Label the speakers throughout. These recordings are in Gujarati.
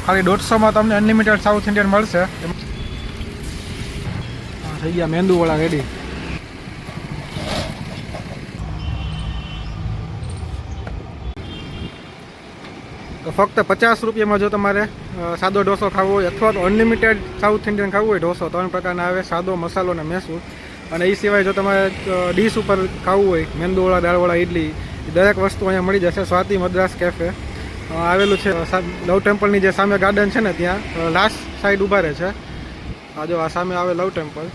Speaker 1: ખાલી 150 તમને અનલિમિટેડ સાઉથ ઇન્ડિયન મળશે. થઈ ગયા મેંદુવડા રેડી. તો ફક્ત 50 રૂપિયામાં જો તમારે સાદો ઢોસો ખાવો હોય અથવા તો અનલિમિટેડ સાઉથ ઇન્ડિયન ખાવું હોય ઢોસો 3 પ્રકારના આવે, સાદો, મસાલો અને મૈસૂર. અને એ સિવાય જો તમારે ડીશ ઉપર ખાવું હોય મેંદુવડા, દાળવડા, ઇડલી, દરેક વસ્તુ અહીંયા મળી જશે. સ્વાતિ મદ્રાસ કેફે આવેલું છે લવ ટેમ્પલની જે સામે ગાર્ડન છે ને ત્યાં લાસ્ટ સાઈડ ઊભા રહે છે. આ જો આ સામે આવે લવ ટેમ્પલ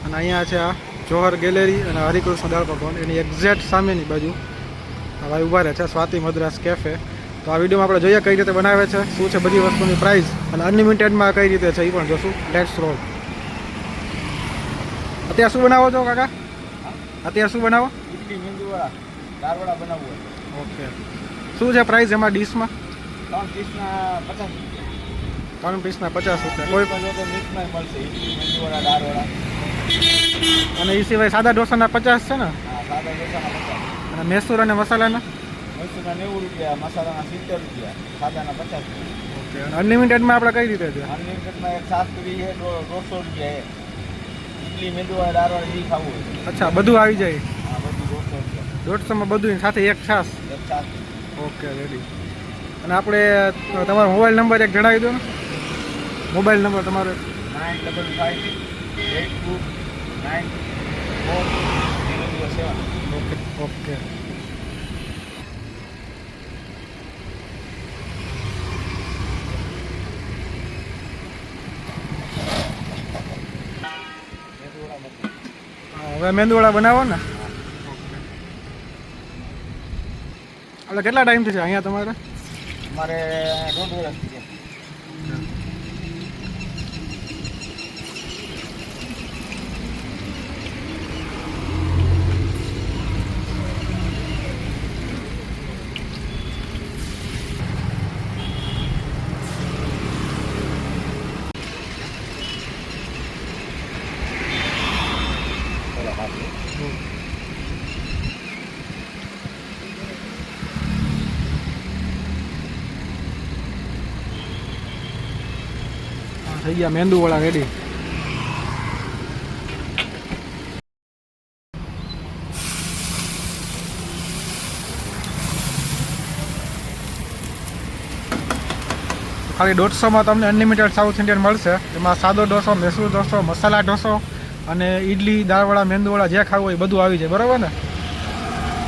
Speaker 1: અને અહીંયા છે આ જોહર ગેલેરી અને હરિકૃષ્ણ દાળ પકવાન એની એક્ઝેક્ટ સામેની બાજુ હવે ઊભા રહે છે સ્વાતિ મદ્રાસ કેફે. તો આ વિડીયોમાં આપણે જોઈએ કઈ રીતે બનાવે છે, શું છે બધી વસ્તુની પ્રાઇસ અને અનલિમિટેડમાં કઈ રીતે છે એ પણ જોશું. Let's roll. અત્યારે શું બનાવો છો કાકા? અત્યારે શું બનાવો?
Speaker 2: ઇડલી, મેંદુવડા, દાળવડા બનાવવું.
Speaker 1: ઓકે. શું છે પ્રાઇસ એમાં ડીશમાં?
Speaker 2: 3 પીસના 50 રૂપિયા.
Speaker 1: 3 પીસના 50 રૂપિયા. કોઈ
Speaker 2: પણ જો તો મિક્સમાં મળશે ઇડલી, મેંદુવડા, દાળવડા.
Speaker 1: અને એ સિવાય સાદા ઢોસાના 50 છે ને?
Speaker 2: હા, સાદા ઢોસાના 50.
Speaker 1: અને મૈસૂર અને મસાલાના?
Speaker 2: મૈસૂરના 90 રૂપિયા, મસાલાના 70 રૂપિયા, સાદાના 50 રૂપિયા.
Speaker 1: ઓકે. અને અનલિમિટેડમાં આપણે કઈ રીતે છે?
Speaker 2: અનલિમિટેડમાં એક 7 પૂરી છે 150 રૂપિયા છે. ઇડલી, મેંદુવડા, દાળવડા જે ખાવું હોય.
Speaker 1: અચ્છા, બધું આવી જાય?
Speaker 2: હા, બધું 200 રૂપિયા.
Speaker 1: 150માં બધું સાથે એક છાશ?
Speaker 2: એક 7.
Speaker 1: Okay, ready. અને આપણે તમારો મોબાઈલ નંબર એક જણાવી દો ને. મોબાઈલ નંબર તમારો
Speaker 2: 9558294007.
Speaker 1: Okay okay. હવે મેંદુવડા બનાવો ને. એટલે કેટલા ટાઈમથી છે અહીંયા તમારે?
Speaker 2: અમારે 1.5 વર્ષથી છે.
Speaker 1: થઈ ગયા મેંદુવડા રેડી. ખાલી 150માં તમને અનલિમિટેડ સાઉથ ઇન્ડિયન મળશે. એમાં સાદો ઢોસો, મૈસૂર ઢોસો, મસાલા ઢોસો અને ઇડલી, દાળવડા, મેંદુવડા જે ખાવું હોય એ બધું આવી જાય. બરાબર ને?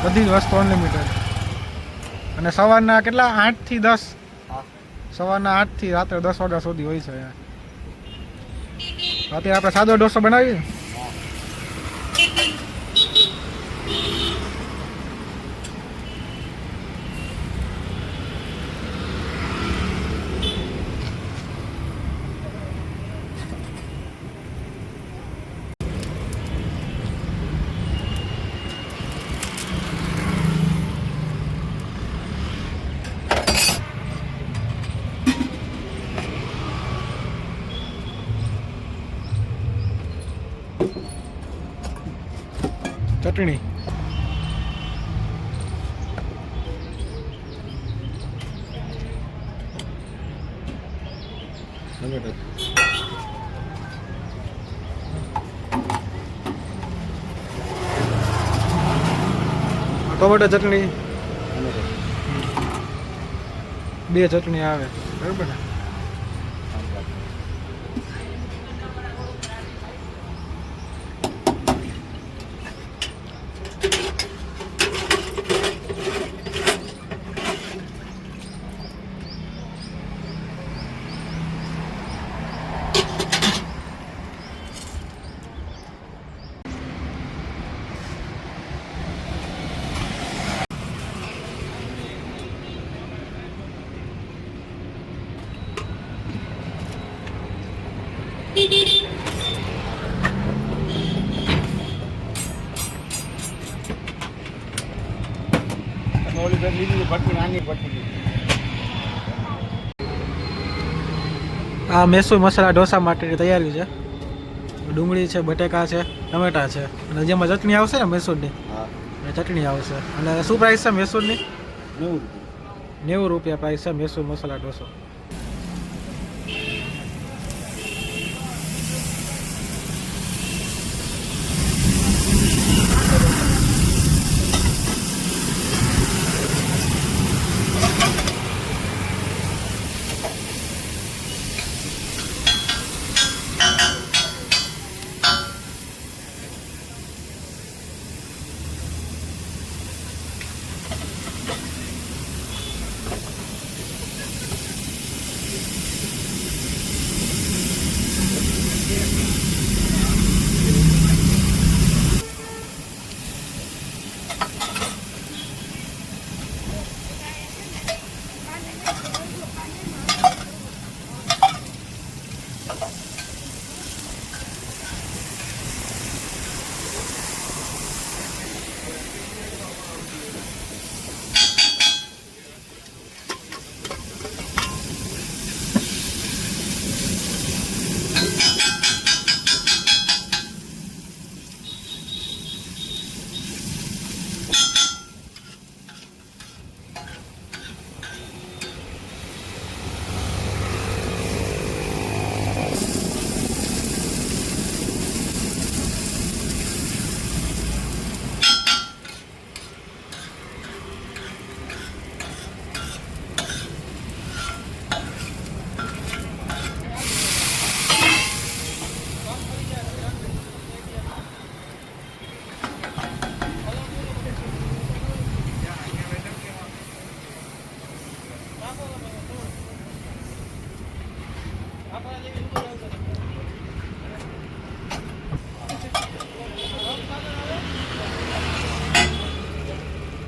Speaker 1: બધી જ વસ્તુ અનલિમિટેડ. અને સવારના કેટલા 8 થી 10? સવારના 8 થી રાત્રે 10 વાગ્યા સુધી હોય છે. અત્યારે આપણે સાદો ઢોસો બનાવીએ. ચટણી ટોમેટો ચટણી 2 ચટણી આવે. બરાબર ને? આ મૈસૂર મસાલા ઢોસા માટેની તૈયારી છે. ડુંગળી છે, બટેકા છે, ટમેટા છે અને જેમાં ચટણી આવશે ને મૈસૂરની, ચટણી આવશે. અને શું પ્રાઇસ છે મૈસૂરની? 90 રૂપિયા પ્રાઇસ છે મૈસૂર મસાલા ઢોસો.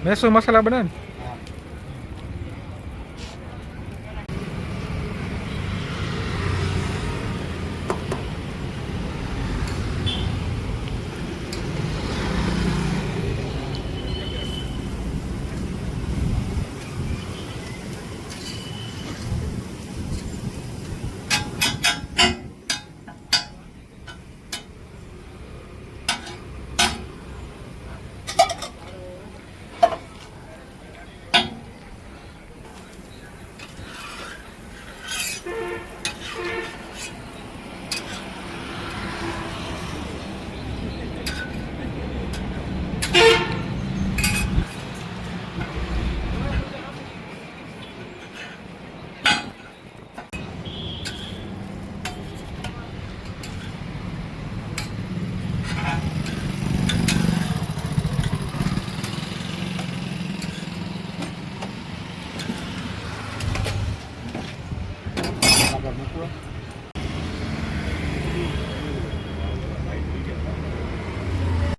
Speaker 1: મૈસૂર મસાલા બને ને?
Speaker 2: આગળ મૂકવો.